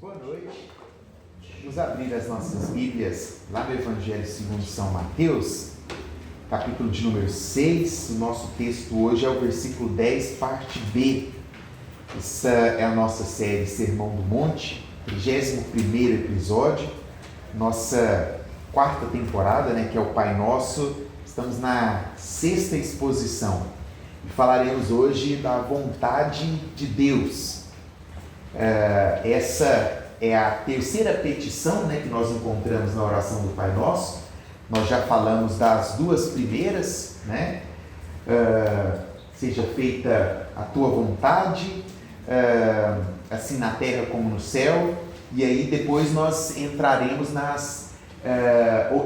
Boa noite. Vamos abrir as nossas Bíblias lá no Evangelho segundo São Mateus, capítulo de número 6. O nosso texto hoje é o versículo 10, parte B. Essa é a nossa série Sermão do Monte, 31º episódio, nossa quarta temporada, que é o Pai Nosso. Estamos na 6ª exposição e falaremos hoje da vontade de Deus. Essa é a terceira petição que nós encontramos na oração do Pai Nosso. Nós já falamos das duas primeiras, seja feita a tua vontade, assim na terra como no céu. E aí depois nós entraremos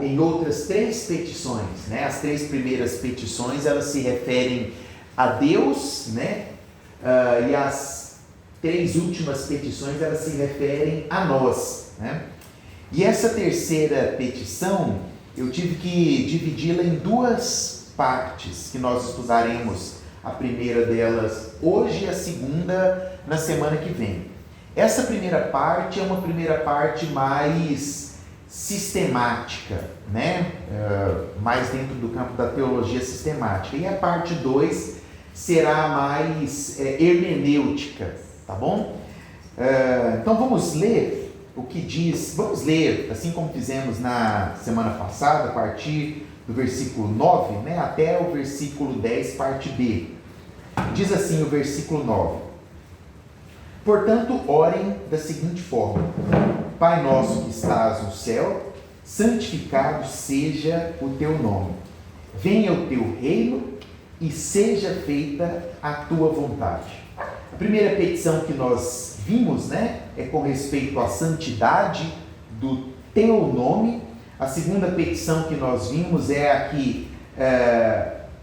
em outras três petições. As três primeiras petições elas se referem a Deus, e as três últimas petições elas se referem a nós, E essa terceira petição eu tive que dividi-la em duas partes, que nós estudaremos a primeira delas hoje e a segunda na semana que vem. Essa primeira parte é uma primeira parte mais sistemática, mais dentro do campo da teologia sistemática, e a parte 2 será mais hermenêutica. Tá bom? Então vamos ler o que diz, vamos ler, assim como fizemos na semana passada, a partir do versículo 9, até o versículo 10, parte B. Diz assim o versículo 9: Portanto, orem da seguinte forma: Pai nosso que estás no céu, santificado seja o teu nome. Venha o teu reino e seja feita a tua vontade. A primeira petição que nós vimos, é com respeito à santidade do teu nome. A segunda petição que nós vimos é a que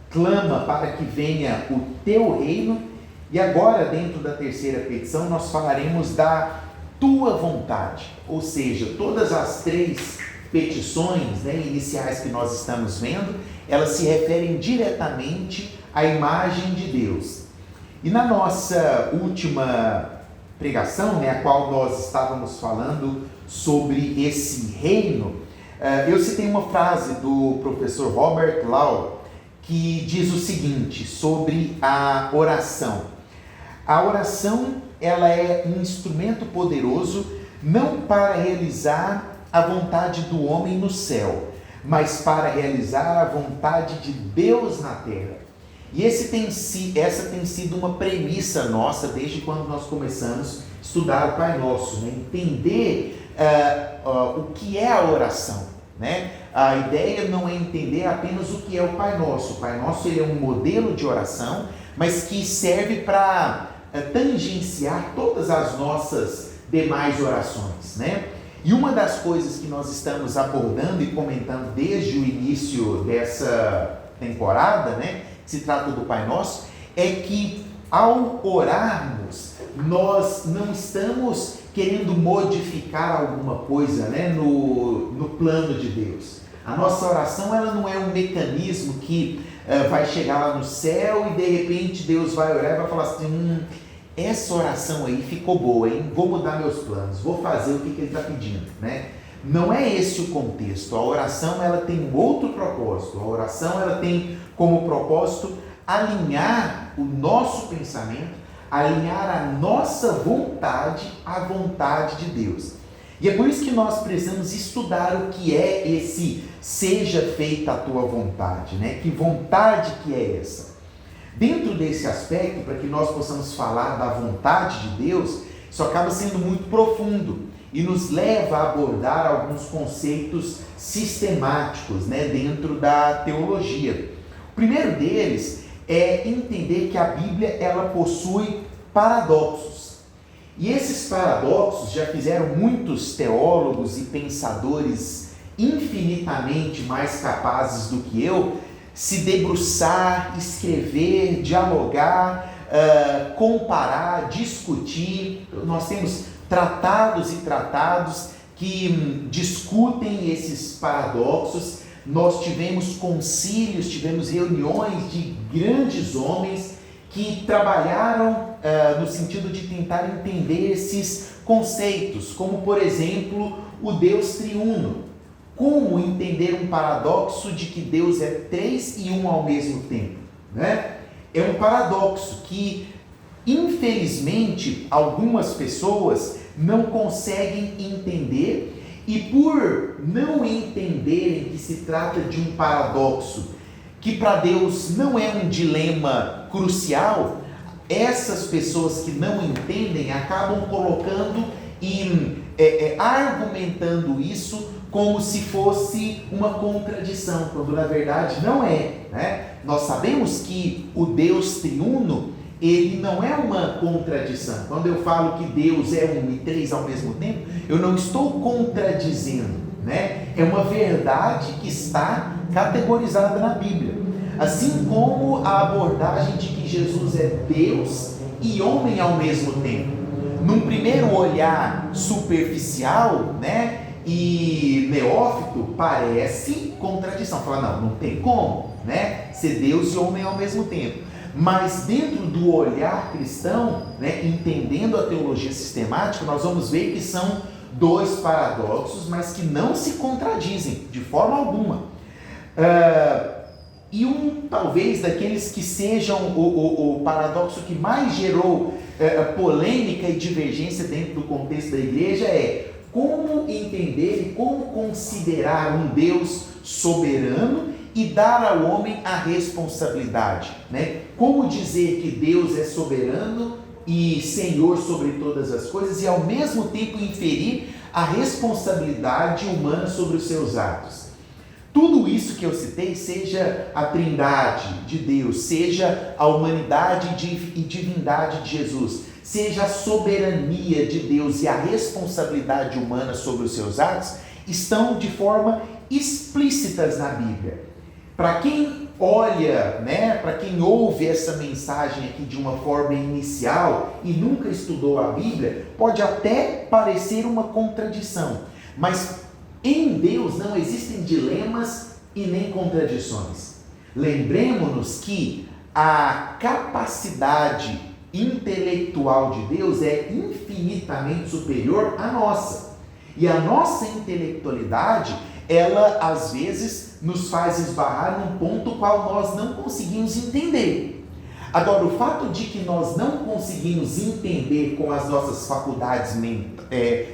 clama para que venha o teu reino. E agora, dentro da terceira petição, nós falaremos da tua vontade. Ou seja, todas as três petições iniciais que nós estamos vendo, elas se referem diretamente à imagem de Deus. E na nossa última pregação, a qual nós estávamos falando sobre esse reino, eu citei uma frase do professor Robert Lau, que diz o seguinte sobre a oração. A oração, ela é um instrumento poderoso não para realizar a vontade do homem no céu, mas para realizar a vontade de Deus na terra. E essa tem sido uma premissa nossa desde quando nós começamos a estudar o Pai Nosso, entender o que é a oração. A ideia não é entender apenas o que é o Pai Nosso. O Pai Nosso ele é um modelo de oração, mas que serve para tangenciar todas as nossas demais orações. E uma das coisas que nós estamos abordando e comentando desde o início dessa temporada, se trata do Pai Nosso, é que ao orarmos, nós não estamos querendo modificar alguma coisa no plano de Deus. A nossa oração ela não é um mecanismo que vai chegar lá no céu e de repente Deus vai orar e vai falar assim: essa oração aí ficou boa, vou mudar meus planos, vou fazer o que ele está pedindo. Não é esse o contexto. A oração ela tem um outro propósito. A oração ela tem como propósito alinhar o nosso pensamento, alinhar a nossa vontade à vontade de Deus. E é por isso que nós precisamos estudar o que é esse seja feita a tua vontade, Que vontade que é essa? Dentro desse aspecto, para que nós possamos falar da vontade de Deus, isso acaba sendo muito profundo e nos leva a abordar alguns conceitos sistemáticos dentro da teologia. O primeiro deles é entender que a Bíblia ela possui paradoxos. E esses paradoxos já fizeram muitos teólogos e pensadores infinitamente mais capazes do que eu se debruçar, escrever, dialogar, comparar, discutir. Nós temos tratados e tratados que discutem esses paradoxos. Nós tivemos concílios, tivemos reuniões de grandes homens que trabalharam no sentido de tentar entender esses conceitos, como por exemplo o Deus triuno. Como entender um paradoxo de que Deus é três e um ao mesmo tempo, né? É um paradoxo que, infelizmente, algumas pessoas não conseguem entender, e por não entenderem que se trata de um paradoxo, que para Deus não é um dilema crucial, essas pessoas que não entendem acabam colocando e argumentando isso como se fosse uma contradição, quando na verdade não é, né? Nós sabemos que o Deus triuno, ele não é uma contradição. Quando eu falo que Deus é um e três ao mesmo tempo, eu não estou contradizendo, né? É uma verdade que está categorizada na Bíblia. Assim como a abordagem de que Jesus é Deus e homem ao mesmo tempo. Num primeiro olhar superficial, né, e neófito, parece contradição. Fala, não tem como, né, ser Deus e homem ao mesmo tempo. Mas dentro do olhar cristão, né, entendendo a teologia sistemática, nós vamos ver que são dois paradoxos, mas que não se contradizem de forma alguma. E talvez daqueles que sejam o paradoxo que mais gerou polêmica e divergência dentro do contexto da igreja é como entender e como considerar um Deus soberano e dar ao homem a responsabilidade, né? Como dizer que Deus é soberano e Senhor sobre todas as coisas e ao mesmo tempo inferir a responsabilidade humana sobre os seus atos. Tudo isso que eu citei, seja a trindade de Deus, seja a humanidade e divindade de Jesus, seja a soberania de Deus e a responsabilidade humana sobre os seus atos, estão de forma explícitas na Bíblia. Para quem olha, né, para quem ouve essa mensagem aqui de uma forma inicial e nunca estudou a Bíblia, pode até parecer uma contradição, mas em Deus não existem dilemas e nem contradições. Lembremos-nos que a capacidade intelectual de Deus é infinitamente superior à nossa. E a nossa intelectualidade, ela às vezes nos faz esbarrar num ponto qual nós não conseguimos entender. Agora, o fato de que nós não conseguimos entender com as nossas faculdades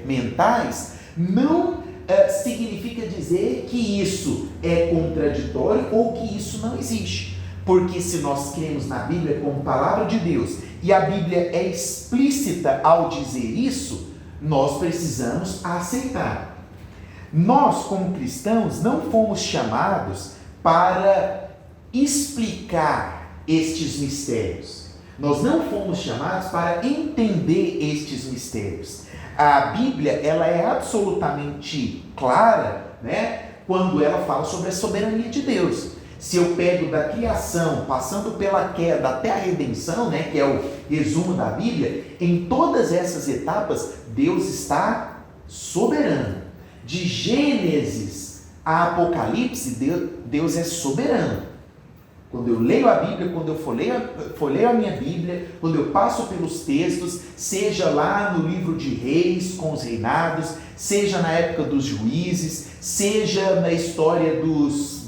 mentais não significa dizer que isso é contraditório ou que isso não existe. Porque se nós cremos na Bíblia como palavra de Deus e a Bíblia é explícita ao dizer isso, nós precisamos aceitar. Nós, como cristãos, não fomos chamados para explicar estes mistérios. Nós não fomos chamados para entender estes mistérios. A Bíblia, ela é absolutamente clara, né, quando ela fala sobre a soberania de Deus. Se eu pego da criação, passando pela queda até a redenção, né, que é o resumo da Bíblia, em todas essas etapas, Deus está soberano. De Gênesis a Apocalipse, Deus é soberano. Quando eu leio a Bíblia, quando eu folheio a minha Bíblia, quando eu passo pelos textos, seja lá no livro de Reis com os reinados, seja na época dos juízes, seja na história dos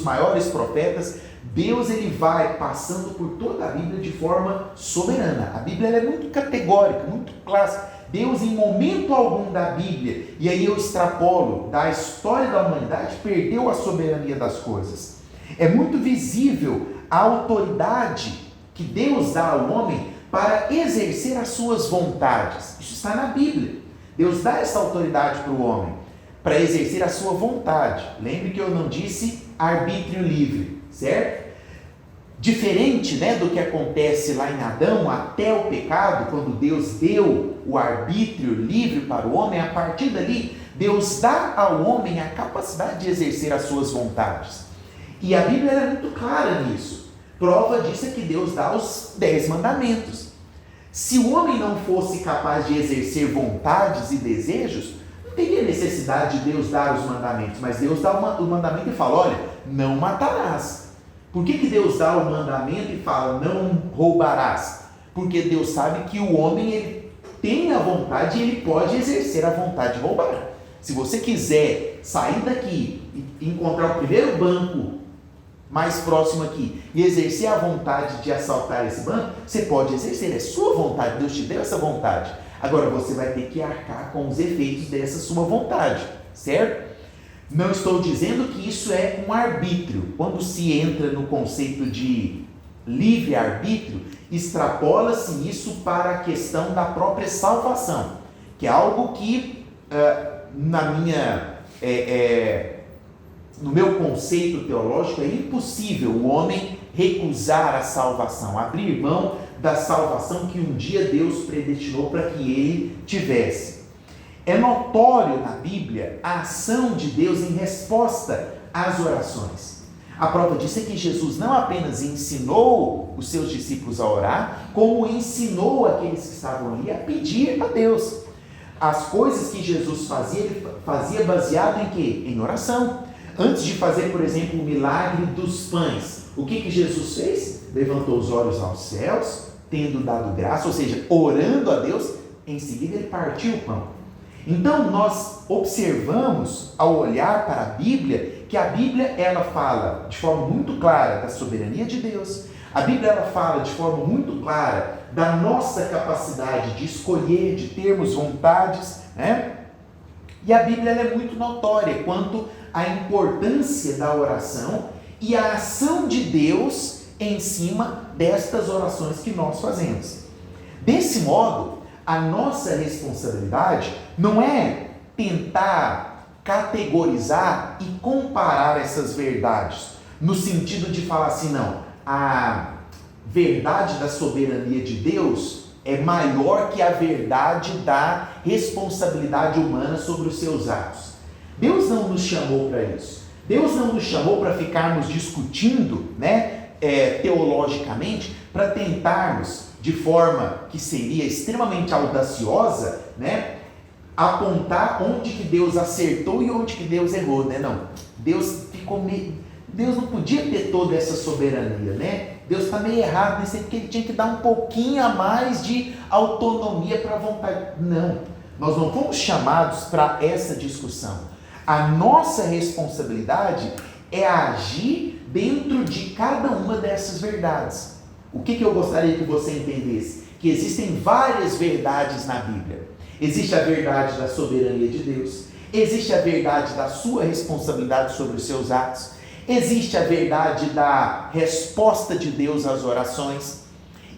maiores profetas, Deus ele vai passando por toda a Bíblia de forma soberana. A Bíblia ela é muito categórica, muito clássica. Deus em momento algum da Bíblia, e aí eu extrapolo da história da humanidade, perdeu a soberania das coisas. É muito visível a autoridade que Deus dá ao homem para exercer as suas vontades. Isso está na Bíblia. Deus dá essa autoridade para o homem, para exercer a sua vontade. Lembre que eu não disse arbítrio livre, certo? Diferente, né, do que acontece lá em Adão até o pecado, quando Deus deu o arbítrio livre para o homem, a partir dali, Deus dá ao homem a capacidade de exercer as suas vontades. E a Bíblia é muito clara nisso. Prova disso é que Deus dá os 10 mandamentos. Se o homem não fosse capaz de exercer vontades e desejos, não teria necessidade de Deus dar os mandamentos. Mas Deus dá o mandamento e fala, olha, não matarás. Por que Deus dá o mandamento e fala, não roubarás? Porque Deus sabe que o homem ele tem a vontade e ele pode exercer a vontade de roubar. Se você quiser sair daqui e encontrar o primeiro banco mais próximo aqui e exercer a vontade de assaltar esse banco, você pode exercer, é sua vontade, Deus te deu essa vontade. Agora você vai ter que arcar com os efeitos dessa sua vontade, certo? Não estou dizendo que isso é um arbítrio. Quando se entra no conceito de livre-arbítrio, extrapola-se isso para a questão da própria salvação, que é algo que, no meu conceito teológico, é impossível o homem recusar a salvação, abrir mão da salvação que um dia Deus predestinou para que ele tivesse. É notório na Bíblia a ação de Deus em resposta às orações. A prova disso é que Jesus não apenas ensinou os seus discípulos a orar, como ensinou aqueles que estavam ali a pedir a Deus. As coisas que Jesus fazia, ele fazia baseado em quê? Em oração. Antes de fazer, por exemplo, o milagre dos pães, o que Jesus fez? Levantou os olhos aos céus, tendo dado graça, ou seja, orando a Deus, em seguida ele partiu o pão. Então nós observamos, ao olhar para a Bíblia, que a Bíblia ela fala de forma muito clara da soberania de Deus. A Bíblia ela fala de forma muito clara da nossa capacidade de escolher, de termos vontades, né? E a Bíblia ela é muito notória quanto à importância da oração e a ação de Deus em cima destas orações que nós fazemos. Desse modo, a nossa responsabilidade não é tentar categorizar e comparar essas verdades, no sentido de falar assim, não, a verdade da soberania de Deus é maior que a verdade da responsabilidade humana sobre os seus atos. Deus não nos chamou para isso. Deus não nos chamou para ficarmos discutindo, teologicamente, para tentarmos, de forma que seria extremamente audaciosa, apontar onde que Deus acertou e onde que Deus errou, Não, Deus não podia ter toda essa soberania, Deus está meio errado nisso aí, porque ele tinha que dar um pouquinho a mais de autonomia para a vontade. Não, nós não fomos chamados para essa discussão. A nossa responsabilidade é agir dentro de cada uma dessas verdades. O que eu gostaria que você entendesse? Que existem várias verdades na Bíblia. Existe a verdade da soberania de Deus, existe a verdade da sua responsabilidade sobre os seus atos, existe a verdade da resposta de Deus às orações.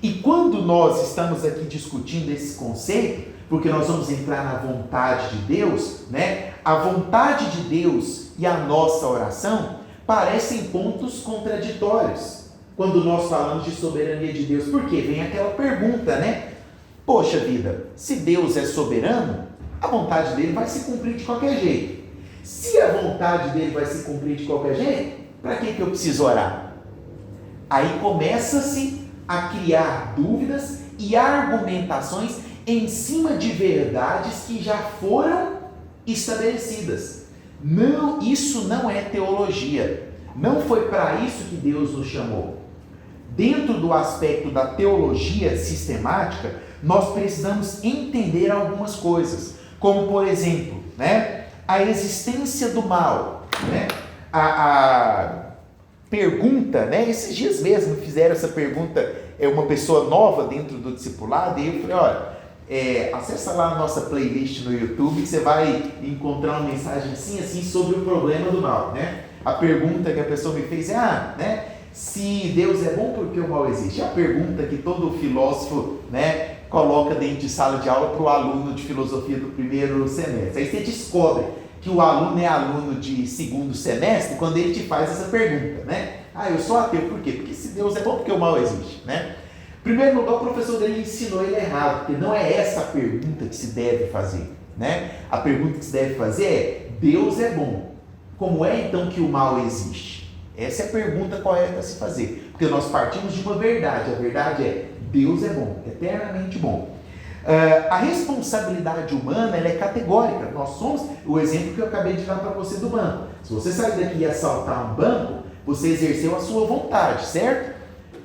E quando nós estamos aqui discutindo esse conceito, porque nós vamos entrar na vontade de Deus, a vontade de Deus e a nossa oração parecem pontos contraditórios quando nós falamos de soberania de Deus. Por quê? Vem aquela pergunta, Poxa vida, se Deus é soberano, a vontade dele vai se cumprir de qualquer jeito. Se a vontade dele vai se cumprir de qualquer jeito, para que eu preciso orar? Aí começa-se a criar dúvidas e argumentações em cima de verdades que já foram estabelecidas. Não, isso não é teologia. Não foi para isso que Deus nos chamou. Dentro do aspecto da teologia sistemática, nós precisamos entender algumas coisas, como por exemplo, a existência do mal, a pergunta, esses dias mesmo fizeram essa pergunta, uma pessoa nova dentro do discipulado, e eu falei, olha, acessa lá a nossa playlist no YouTube, que você vai encontrar uma mensagem assim sobre o problema do mal, A pergunta que a pessoa me fez é, se Deus é bom, por que o mal existe? É a pergunta que todo filósofo, coloca dentro de sala de aula para o aluno de filosofia do primeiro semestre. Aí você descobre que o aluno é aluno de segundo semestre quando ele te faz essa pergunta, eu sou ateu, por quê? Porque se Deus é bom, por que o mal existe, Em primeiro lugar, o professor dele ensinou ele errado, porque não é essa a pergunta que se deve fazer, A pergunta que se deve fazer é, Deus é bom, como é então que o mal existe? Essa é a pergunta correta a se fazer, porque nós partimos de uma verdade, a verdade é, Deus é bom, eternamente bom. A responsabilidade humana ela é categórica. Nós somos o exemplo que eu acabei de dar para você do banco. Se você sair daqui e assaltar um banco, Você exerceu a sua vontade, certo?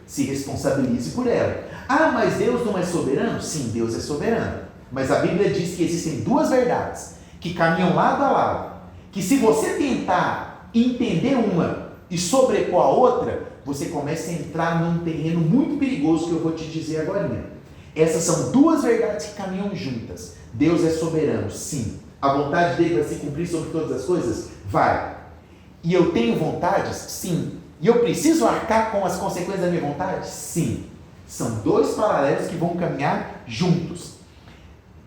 Se responsabilize por ela. Ah, mas Deus não é soberano? Sim, Deus é soberano. Mas a Bíblia diz que existem duas verdades que caminham lado a lado. Que se você tentar entender uma e sobrepor a outra, você começa a entrar num terreno muito perigoso que eu vou te dizer agora. Essas são duas verdades que caminham juntas. Deus é soberano, sim. A vontade dele vai se cumprir sobre todas as coisas? Vai. E eu tenho vontades? Sim. E eu preciso arcar com as consequências da minha vontade? Sim. São dois paralelos que vão caminhar juntos.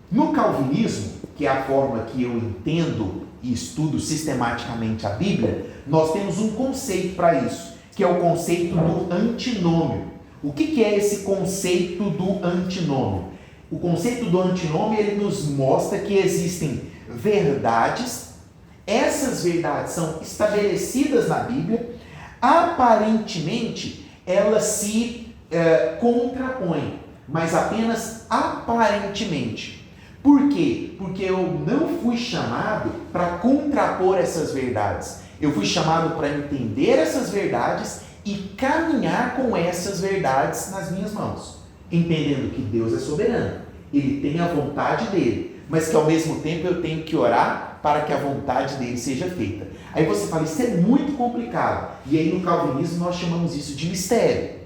No calvinismo, que é a forma que eu entendo e estudo sistematicamente a Bíblia, nós temos um conceito para isso, que é o conceito do antinômio. O que é esse conceito do antinômio? O conceito do antinômio, ele nos mostra que existem verdades, essas verdades são estabelecidas na Bíblia, aparentemente elas se contrapõem, mas apenas aparentemente. Por quê? Porque eu não fui chamado para contrapor essas verdades. Eu fui chamado para entender essas verdades e caminhar com essas verdades nas minhas mãos, entendendo que Deus é soberano, Ele tem a vontade dele, mas que ao mesmo tempo eu tenho que orar para que a vontade dele seja feita. Aí você fala, isso é muito complicado. E aí no calvinismo nós chamamos isso de mistério.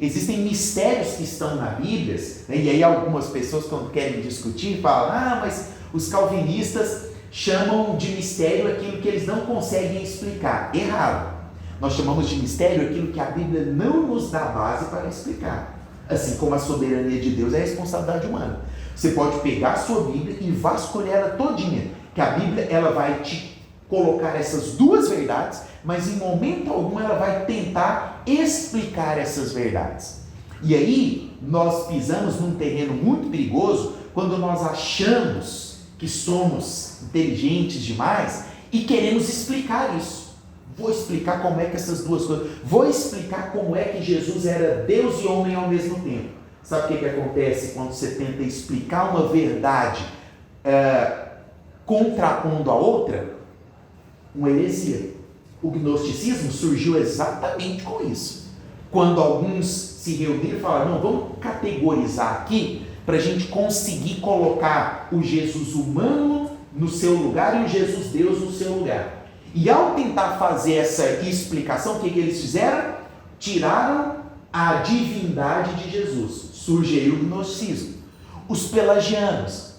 Existem mistérios que estão na Bíblia, né? E aí algumas pessoas quando querem discutir falam, mas os calvinistas chamam de mistério aquilo que eles não conseguem explicar. Errado. Nós chamamos de mistério aquilo que a Bíblia não nos dá base para explicar. Assim como a soberania de Deus é a responsabilidade humana. Você pode pegar a sua Bíblia e vasculhar ela todinha, que a Bíblia ela vai te colocar essas duas verdades, mas em momento algum ela vai tentar explicar essas verdades. E aí nós pisamos num terreno muito perigoso quando nós achamos que somos inteligentes demais e queremos explicar isso. Vou explicar como é que essas duas coisas... Vou explicar como é que Jesus era Deus e homem ao mesmo tempo. Sabe o que acontece quando você tenta explicar uma verdade contrapondo a outra? Uma heresia. O gnosticismo surgiu exatamente com isso. Quando alguns se reuniram e falaram, não, vamos categorizar aqui para a gente conseguir colocar o Jesus humano no seu lugar e o Jesus Deus no seu lugar. E ao tentar fazer essa explicação, o que eles fizeram? Tiraram a divindade de Jesus. Surge aí o gnosticismo. Os pelagianos,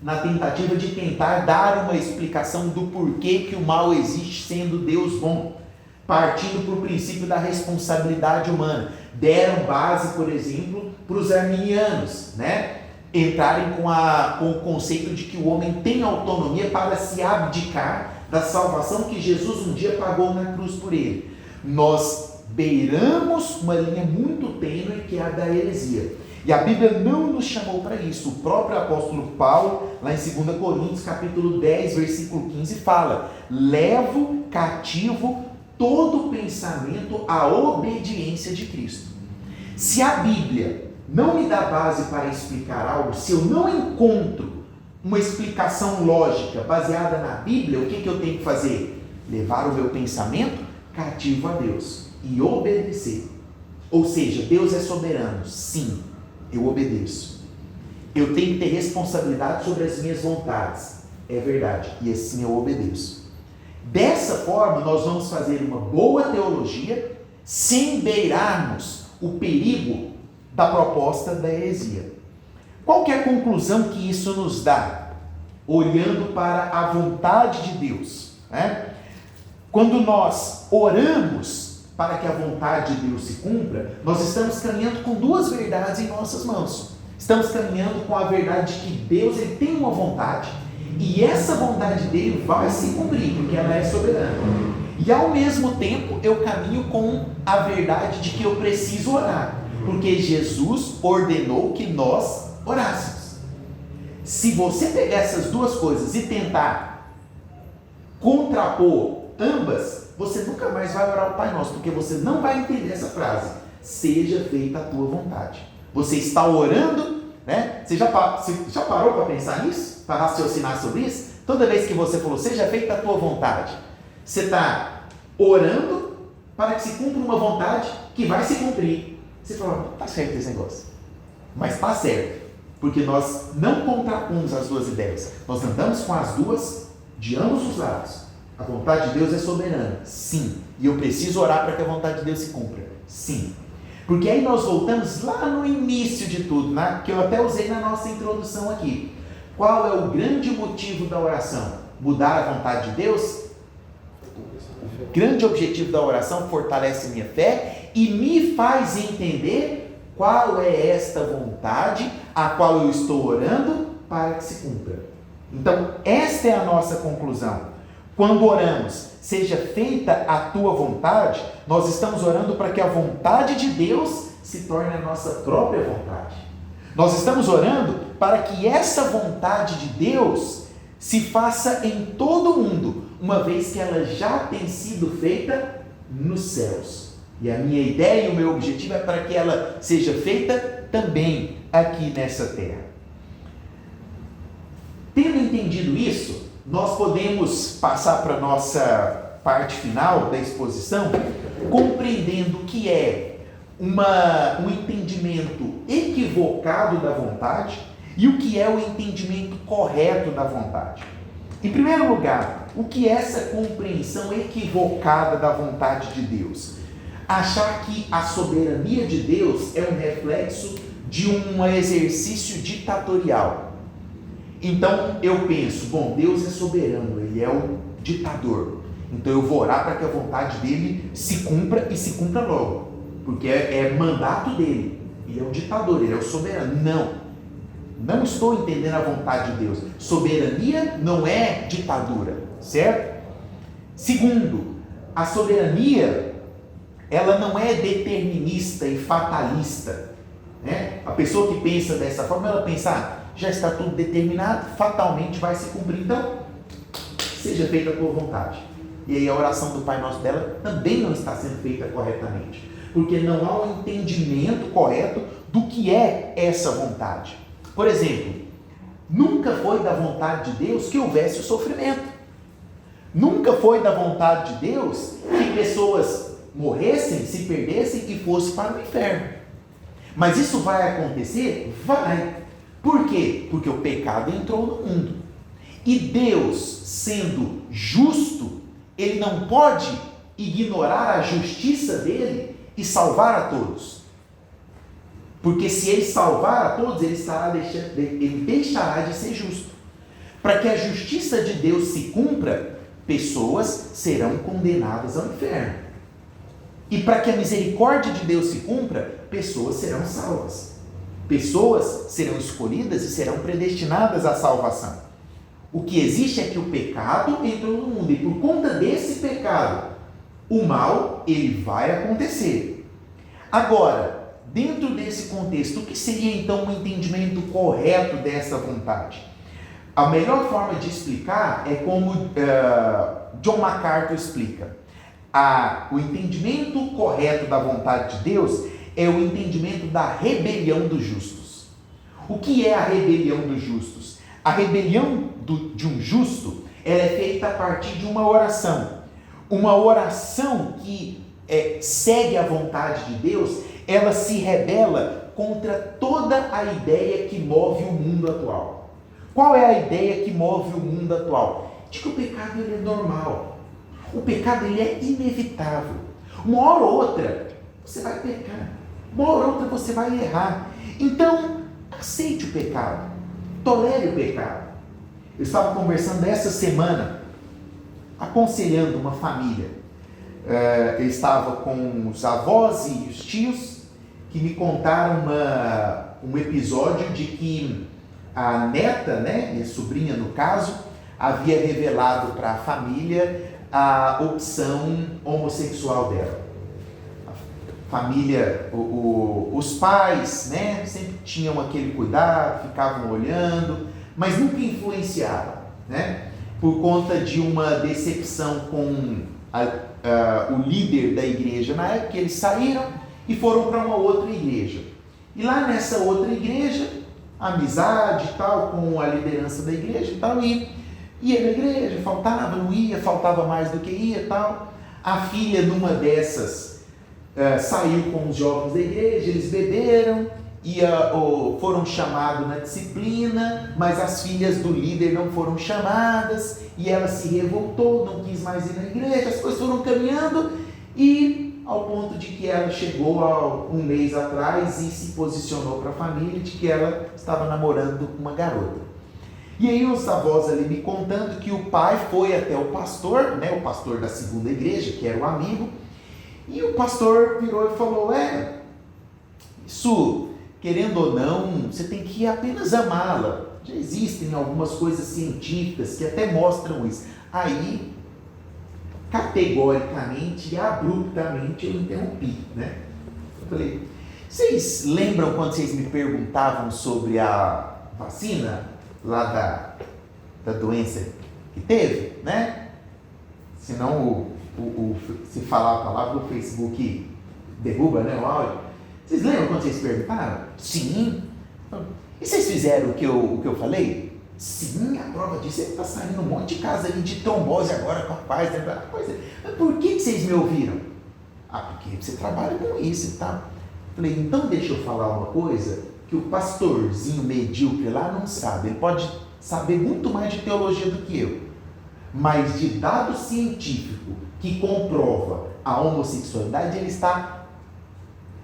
na tentativa de tentar dar uma explicação do porquê que o mal existe sendo Deus bom, partindo para o princípio da responsabilidade humana. Deram base, por exemplo, para os arminianos, né? Entrarem com o conceito de que o homem tem autonomia para se abdicar da salvação que Jesus um dia pagou na cruz por ele. Nós beiramos uma linha muito tênue que é a da heresia. E a Bíblia não nos chamou para isso. O próprio apóstolo Paulo, lá em 2 Coríntios, capítulo 10, versículo 15, fala: levo cativo todo pensamento à obediência de Cristo. Se a Bíblia não me dá base para explicar algo, se eu não encontro uma explicação lógica baseada na Bíblia, o que eu tenho que fazer? Levar o meu pensamento cativo a Deus e obedecer. Ou seja, Deus é soberano, sim, eu obedeço. Eu tenho que ter responsabilidade sobre as minhas vontades, é verdade, e assim eu obedeço. Dessa forma, nós vamos fazer uma boa teologia sem beirarmos o perigo da proposta da heresia. Qual que é a conclusão que isso nos dá? Olhando para a vontade de Deus, né? Quando nós oramos para que a vontade de Deus se cumpra, nós estamos caminhando com duas verdades em nossas mãos. Estamos caminhando com a verdade de que Deus ele tem uma vontade, e essa vontade dele vai se cumprir, porque ela é soberana. E ao mesmo tempo eu caminho com a verdade de que eu preciso orar, porque Jesus ordenou que nós orássemos. Se você pegar essas duas coisas e tentar contrapor ambas, você nunca mais vai orar o Pai Nosso, porque você não vai entender essa frase: seja feita a tua vontade. Você está orando, né? Você já parou para pensar nisso? Para raciocinar sobre isso? Toda vez que você falou, seja feita a tua vontade, você está orando para que se cumpra uma vontade que vai se cumprir. Você fala, tá certo esse negócio. Mas está certo, porque nós não contrapomos as duas ideias. Nós andamos com as duas de ambos os lados. A vontade de Deus é soberana, sim. E eu preciso orar para que a vontade de Deus se cumpra, sim. Porque aí nós voltamos lá no início de tudo, né? Que eu até usei na nossa introdução aqui. Qual é o grande motivo da oração? Mudar a vontade de Deus? O grande objetivo da oração fortalece minha fé e me faz entender qual é esta vontade a qual eu estou orando para que se cumpra. Então, esta é a nossa conclusão. Quando oramos, seja feita a tua vontade, nós estamos orando para que a vontade de Deus se torne a nossa própria vontade. Nós estamos orando para que essa vontade de Deus se faça em todo o mundo, uma vez que ela já tem sido feita nos céus. E a minha ideia e o meu objetivo é para que ela seja feita também aqui nessa terra. Tendo entendido isso, nós podemos passar para a nossa parte final da exposição, compreendendo que é um entendimento equivocado da vontade e o que é o entendimento correto da vontade. Em primeiro lugar, o que é essa compreensão equivocada da vontade de Deus? Achar que a soberania de Deus é um reflexo de um exercício ditatorial. Então eu penso, bom, Deus é soberano, Ele é o ditador. Então eu vou orar para que a vontade dele se cumpra e se cumpra logo. Porque é mandato dele. Ele é o ditador, ele é o soberano. Não estou entendendo a vontade de Deus. Soberania não é ditadura, certo? Segundo, a soberania, ela não é determinista e fatalista, né? A pessoa que pensa dessa forma, ela pensa, já está tudo determinado, fatalmente vai se cumprir, então seja feita a tua vontade. E aí a oração do Pai Nosso dela também não está sendo feita corretamente, porque não há um entendimento correto do que é essa vontade. Por exemplo, nunca foi da vontade de Deus que houvesse o sofrimento. Nunca foi da vontade de Deus que pessoas morressem, se perdessem e fossem para o inferno. Mas isso vai acontecer? Vai. Por quê? Porque o pecado entrou no mundo. E Deus, sendo justo, Ele não pode ignorar a justiça dele e salvar a todos. Porque se Ele salvar a todos, Ele deixará de ser justo. Para que a justiça de Deus se cumpra, pessoas serão condenadas ao inferno. E para que a misericórdia de Deus se cumpra, pessoas serão salvas. Pessoas serão escolhidas e serão predestinadas à salvação. O que existe é que o pecado entrou no mundo e por conta desse pecado, o mal, ele vai acontecer. Agora, dentro desse contexto, o que seria então o entendimento correto dessa vontade? A melhor forma de explicar é como John MacArthur explica. O entendimento correto da vontade de Deus é o entendimento da rebelião dos justos. O que é a rebelião dos justos? A rebelião de um justo, ela é feita a partir de uma oração. Uma oração que segue a vontade de Deus, ela se rebela contra toda a ideia que move o mundo atual. Qual é a ideia que move o mundo atual? De que o pecado ele é normal. O pecado ele é inevitável. Uma hora ou outra, você vai pecar. Uma hora ou outra você vai errar. Então, aceite o pecado. Tolere o pecado. Eu estava conversando essa semana, aconselhando uma família. Eu estava com os avós e os tios que me contaram um episódio de que a neta, né, minha sobrinha no caso, havia revelado para a família a opção homossexual dela. A família, os pais, né, sempre tinham aquele cuidado, ficavam olhando, mas nunca influenciavam, né, por conta de uma decepção com o líder da igreja. Na época eles saíram e foram para uma outra igreja. E lá nessa outra igreja, amizade e tal, com a liderança da igreja e tal, e ia na igreja, faltava, não ia, faltava mais do que ia e tal. A filha, numa dessas, saiu com os jovens da igreja, eles beberam, foram chamados na disciplina, mas as filhas do líder não foram chamadas, e ela se revoltou, não quis mais ir na igreja, as coisas foram caminhando, e ao ponto de que ela chegou há um mês atrás e se posicionou para a família de que ela estava namorando uma garota. E aí os avós ali me contando que o pai foi até o pastor, né, o pastor da segunda igreja, que era o amigo, e o pastor virou e falou, isso, querendo ou não, você tem que apenas amá-la. Já existem algumas coisas científicas que até mostram isso. Aí, categoricamente e abruptamente, eu interrompi, né? Eu falei, vocês lembram quando vocês me perguntavam sobre a vacina lá da doença que teve, né? Senão se falar a palavra, o Facebook derruba, né, o áudio. Vocês lembram quando vocês perguntaram? Sim. E vocês fizeram o que eu falei? Sim, a prova disso é que está saindo um monte de casos ali de trombose agora com a Pfizer. Mas por que vocês me ouviram? Porque você trabalha com isso, tá? Falei, então deixa eu falar uma coisa que o pastorzinho medíocre lá não sabe. Ele pode saber muito mais de teologia do que eu. Mas de dado científico que comprova a homossexualidade, ele está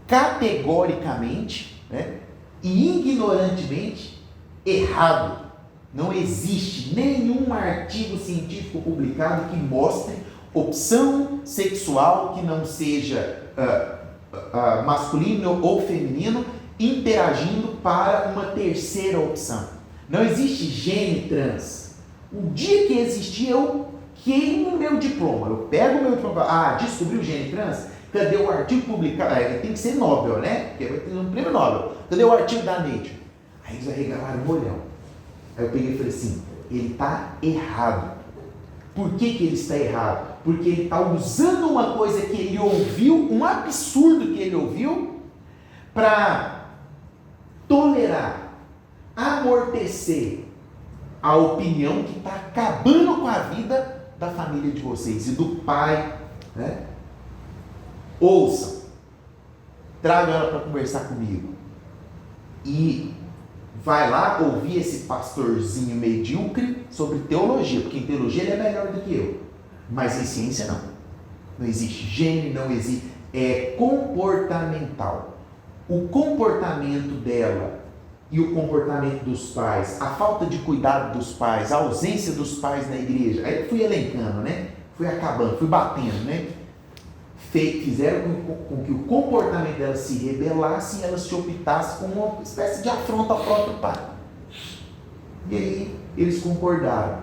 categoricamente, né, e ignorantemente errado. Não existe nenhum artigo científico publicado que mostre opção sexual que não seja masculino ou feminino interagindo para uma terceira opção. Não existe gene trans. O dia que existir, eu queimo meu diploma. Eu pego o meu diploma. Descobri o gene trans? Cadê o artigo publicado? Tem que ser Nobel, né? Porque vai ter um prêmio Nobel. Cadê o artigo da Nature? Aí eles arregalaram o olhão. Aí eu peguei e falei assim, ele está errado. Por que ele está errado? Porque ele está usando uma coisa que ele ouviu, um absurdo que ele ouviu, para tolerar, amortecer a opinião que está acabando com a vida da família de vocês e do pai, né? Ouçam, tragam ela para conversar comigo e vai lá ouvir esse pastorzinho medíocre sobre teologia, porque em teologia ele é melhor do que eu, mas em ciência não existe gene, não existe, é comportamental. O comportamento dela e o comportamento dos pais, a falta de cuidado dos pais, a ausência dos pais na igreja, aí eu fui elencando, né? Fui acabando, fui batendo, né? Fizeram com que o comportamento dela se rebelasse e ela se optasse com uma espécie de afronta ao próprio pai. E aí eles concordaram.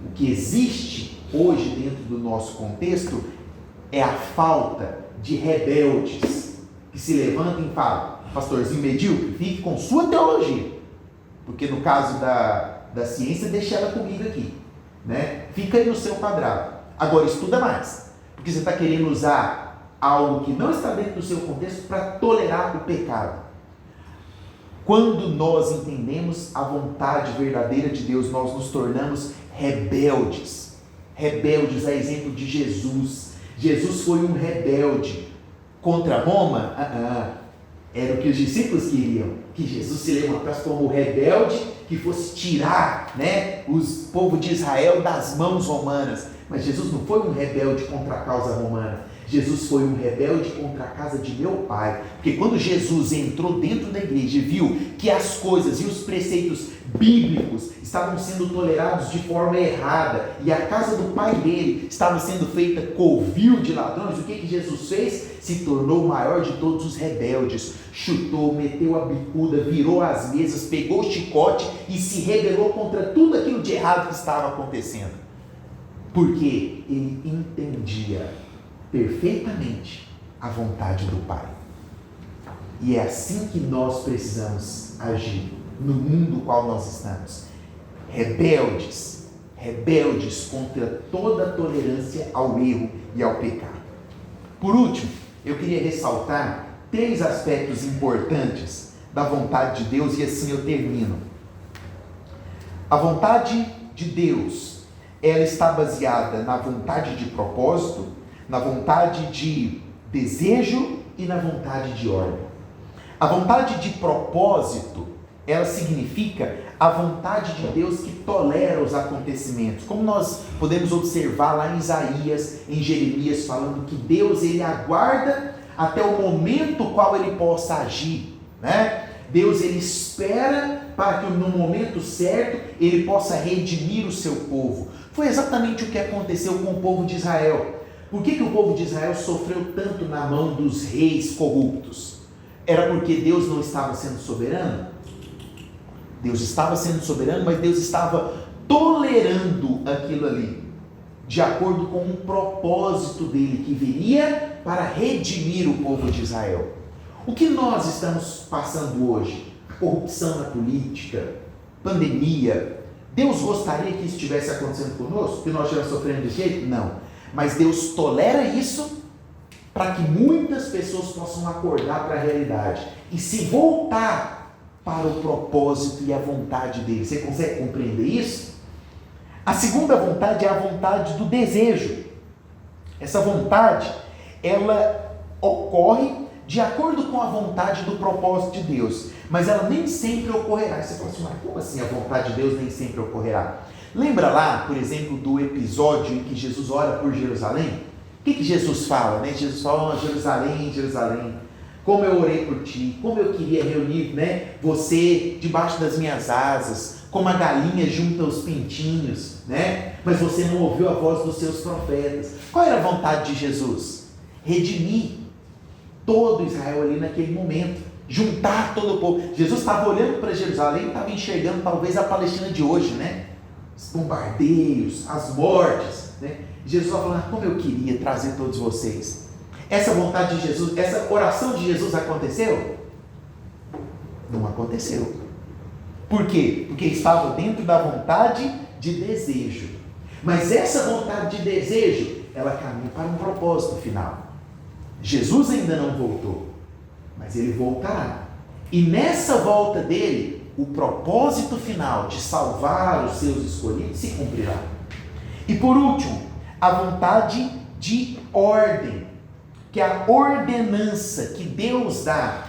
O que existe hoje dentro do nosso contexto é a falta de rebeldes que se levantam e falam, pastorzinho medíocre, fique com sua teologia. Porque no caso da ciência, deixa ela comigo aqui, né? Fica aí no seu quadrado. Agora estuda mais. Porque você está querendo usar algo que não está dentro do seu contexto para tolerar o pecado. Quando nós entendemos a vontade verdadeira de Deus, nós nos tornamos rebeldes. Rebeldes a exemplo de Jesus. Jesus foi um rebelde contra Roma. Era o que os discípulos queriam. Que Jesus se levantasse como rebelde, que fosse tirar, né, o povo de Israel das mãos romanas. Mas Jesus não foi um rebelde contra a causa romana. Jesus foi um rebelde contra a casa de meu pai. Porque quando Jesus entrou dentro da igreja e viu que as coisas e os preceitos bíblicos estavam sendo tolerados de forma errada e a casa do pai dele estava sendo feita covil de ladrões, o que Jesus fez? Se tornou o maior de todos os rebeldes. Chutou, meteu a bicuda, virou as mesas, pegou o chicote e se rebelou contra tudo aquilo de errado que estava acontecendo. Porque ele entendia perfeitamente a vontade do Pai. E é assim que nós precisamos agir no mundo no qual nós estamos. Rebeldes contra toda tolerância ao erro e ao pecado. Por último, eu queria ressaltar 3 aspectos importantes da vontade de Deus e assim eu termino. A vontade de Deus, ela está baseada na vontade de propósito, na vontade de desejo e na vontade de ordem. A vontade de propósito, ela significa a vontade de Deus que tolera os acontecimentos. Como nós podemos observar lá em Isaías, em Jeremias, falando que Deus, ele aguarda até o momento qual ele possa agir, né? Deus, ele espera para que no momento certo ele possa redimir o seu povo. Foi exatamente o que aconteceu com o povo de Israel. Por que o povo de Israel sofreu tanto na mão dos reis corruptos? Era porque Deus não estava sendo soberano? Deus estava sendo soberano, mas Deus estava tolerando aquilo ali, de acordo com um propósito dele, que viria para redimir o povo de Israel. O que nós estamos passando hoje? Corrupção na política, pandemia. Deus gostaria que isso estivesse acontecendo conosco? Que nós estivéssemos sofrendo desse jeito? Não. Mas Deus tolera isso para que muitas pessoas possam acordar para a realidade e se voltar para o propósito e a vontade dele. Você consegue compreender isso? A segunda vontade é a vontade do desejo. Essa vontade, ela ocorre de acordo com a vontade do propósito de Deus, mas ela nem sempre ocorrerá. Você fala assim, mas como assim a vontade de Deus nem sempre ocorrerá? Lembra lá, por exemplo, do episódio em que Jesus ora por Jerusalém? O que Jesus fala, né? Jesus fala, Jerusalém, Jerusalém, como eu orei por ti, como eu queria reunir, né, você debaixo das minhas asas, como a galinha junta os pintinhos, né? Mas você não ouviu a voz dos seus profetas. Qual era a vontade de Jesus? Redimir todo Israel ali naquele momento, juntar todo o povo. Jesus estava olhando para Jerusalém e estava enxergando talvez a Palestina de hoje, né? Os bombardeios, as mortes, né? Jesus estava falando, como eu queria trazer todos vocês. Essa vontade de Jesus, essa oração de Jesus aconteceu? Não aconteceu. Por quê? Porque estava dentro da vontade de desejo. Mas essa vontade de desejo, ela caminha para um propósito final. Jesus ainda não voltou, mas ele voltará. E nessa volta dele, o propósito final de salvar os seus escolhidos se cumprirá. E por último, a vontade de ordem, que é a ordenança que Deus dá.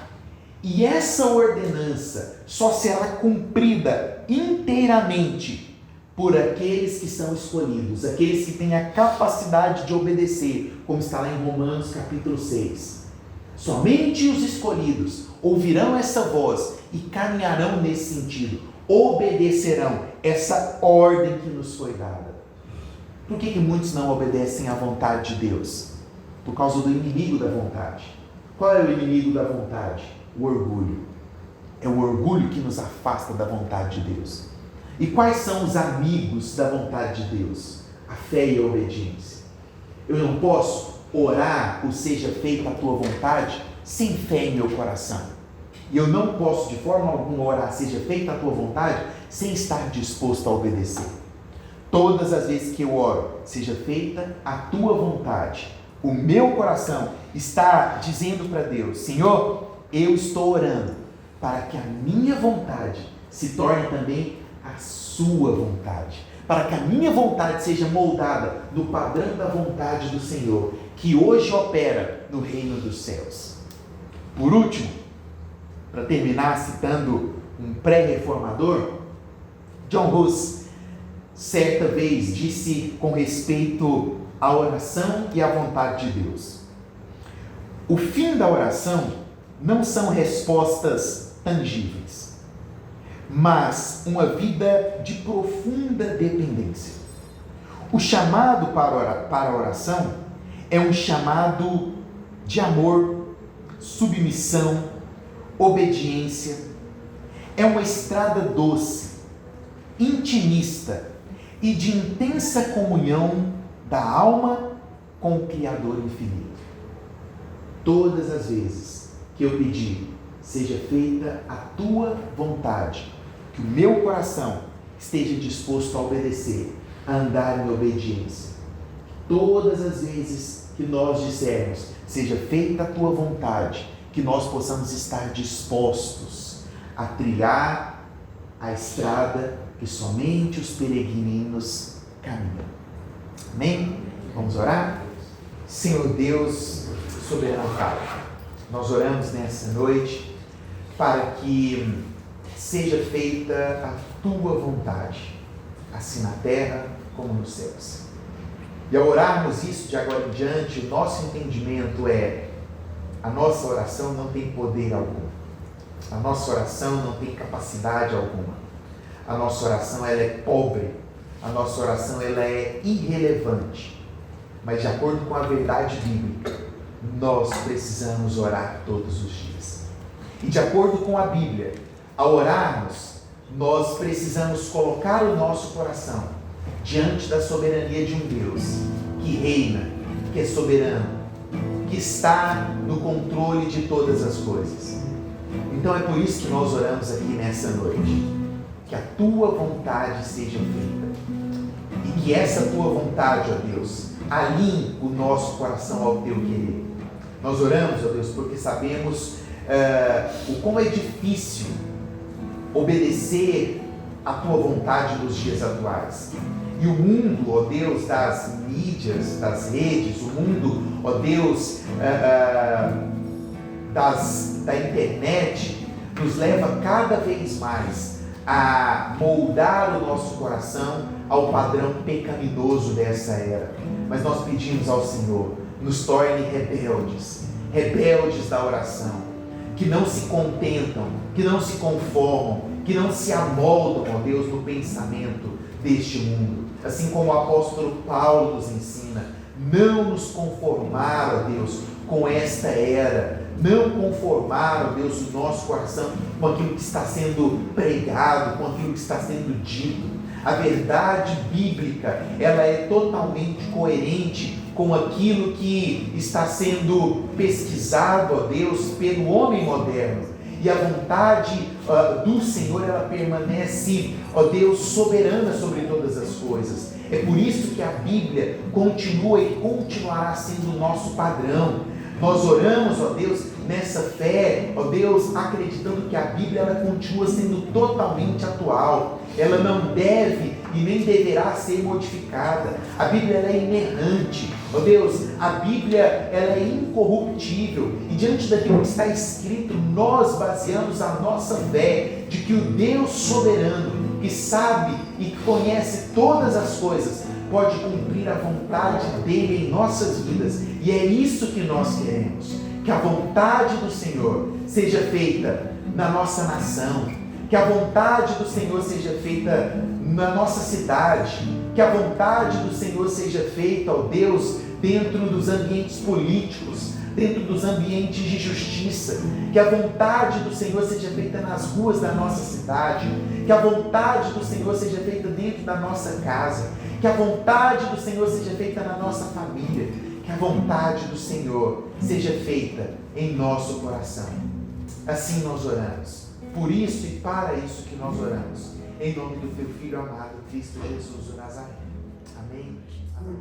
E essa ordenança só será cumprida inteiramente por aqueles que são escolhidos, aqueles que têm a capacidade de obedecer, como está lá em Romanos capítulo 6. Somente os escolhidos ouvirão essa voz e caminharão nesse sentido, obedecerão essa ordem que nos foi dada. Por que muitos não obedecem à vontade de Deus? Por causa do inimigo da vontade. Qual é o inimigo da vontade? O orgulho. É o orgulho que nos afasta da vontade de Deus. E quais são os amigos da vontade de Deus? A fé e a obediência. Eu não posso orar, ou seja, feita a tua vontade, sem fé em meu coração. E eu não posso de forma alguma orar, seja feita a tua vontade, sem estar disposto a obedecer. Todas as vezes que eu oro, seja feita a tua vontade, o meu coração está dizendo para Deus, Senhor, eu estou orando para que a minha vontade se torne também a sua vontade, para que a minha vontade seja moldada no padrão da vontade do Senhor, que hoje opera no reino dos céus. Por último, para terminar citando um pré-reformador, John Hus certa vez disse com respeito à oração e à vontade de Deus: o fim da oração não são respostas tangíveis, mas uma vida de profunda dependência. O chamado para a oração é um chamado de amor, submissão, obediência. É uma estrada doce, intimista e de intensa comunhão da alma com o Criador infinito. Todas as vezes que eu pedir, seja feita a tua vontade, que o meu coração esteja disposto a obedecer, a andar em obediência. Todas as vezes que nós dissermos, seja feita a tua vontade, que nós possamos estar dispostos a trilhar a estrada que somente os peregrinos caminham. Amém? Vamos orar? Senhor Deus, soberano Pai, nós oramos nessa noite para que seja feita a Tua vontade, assim na terra como nos céus. E ao orarmos isso de agora em diante, o nosso entendimento é: a nossa oração não tem poder algum, a nossa oração não tem capacidade alguma, a nossa oração ela é pobre, a nossa oração ela é irrelevante, mas de acordo com a verdade bíblica, nós precisamos orar todos os dias. E de acordo com a Bíblia, ao orarmos, nós precisamos colocar o nosso coração diante da soberania de um Deus que reina, que é soberano, que está no controle de todas as coisas. Então é por isso que nós oramos aqui nessa noite, que a Tua vontade seja feita, e que essa Tua vontade, ó Deus, alinhe o nosso coração ao Teu querer. Nós oramos, ó Deus, porque sabemos o quão é difícil obedecer a Tua vontade nos dias atuais. E o mundo, ó Deus, das mídias, das redes, o mundo, ó Deus, da internet, nos leva cada vez mais a moldar o nosso coração ao padrão pecaminoso dessa era. Mas nós pedimos ao Senhor, nos torne rebeldes da oração, que não se contentam, que não se conformam, que não se amoldam, ó Deus, no pensamento deste mundo. Assim como o apóstolo Paulo nos ensina, não nos conformar, ó Deus, com esta era, não conformar, ó Deus, o nosso coração com aquilo que está sendo pregado, com aquilo que está sendo dito. A verdade bíblica, ela é totalmente coerente com aquilo que está sendo pesquisado, ó Deus, pelo homem moderno. E a vontade do Senhor, ela permanece, ó Deus, soberana sobre todas as coisas. É por isso que a Bíblia continua e continuará sendo o nosso padrão. Nós oramos, ó Deus, nessa fé, ó Deus, acreditando que a Bíblia ela continua sendo totalmente atual. Ela não deve e nem deverá ser modificada. A Bíblia ela é inerrante. Ó Deus, a Bíblia ela é incorruptível. E diante daquilo que está escrito, nós baseamos a nossa fé de que o Deus soberano, que sabe e que conhece todas as coisas, pode cumprir a vontade dele em nossas vidas. E é isso que nós queremos, que a vontade do Senhor seja feita na nossa nação, que a vontade do Senhor seja feita na nossa cidade, que a vontade do Senhor seja feita, ó Deus, dentro dos ambientes políticos, dentro dos ambientes de justiça, que a vontade do Senhor seja feita nas ruas da nossa cidade, que a vontade do Senhor seja feita dentro da nossa casa, que a vontade do Senhor seja feita na nossa família, que a vontade do Senhor seja feita em nosso coração. Assim nós oramos, por isso e para isso que nós oramos, em nome do Teu Filho amado, Cristo Jesus, o Nazareno. Amém. Amém.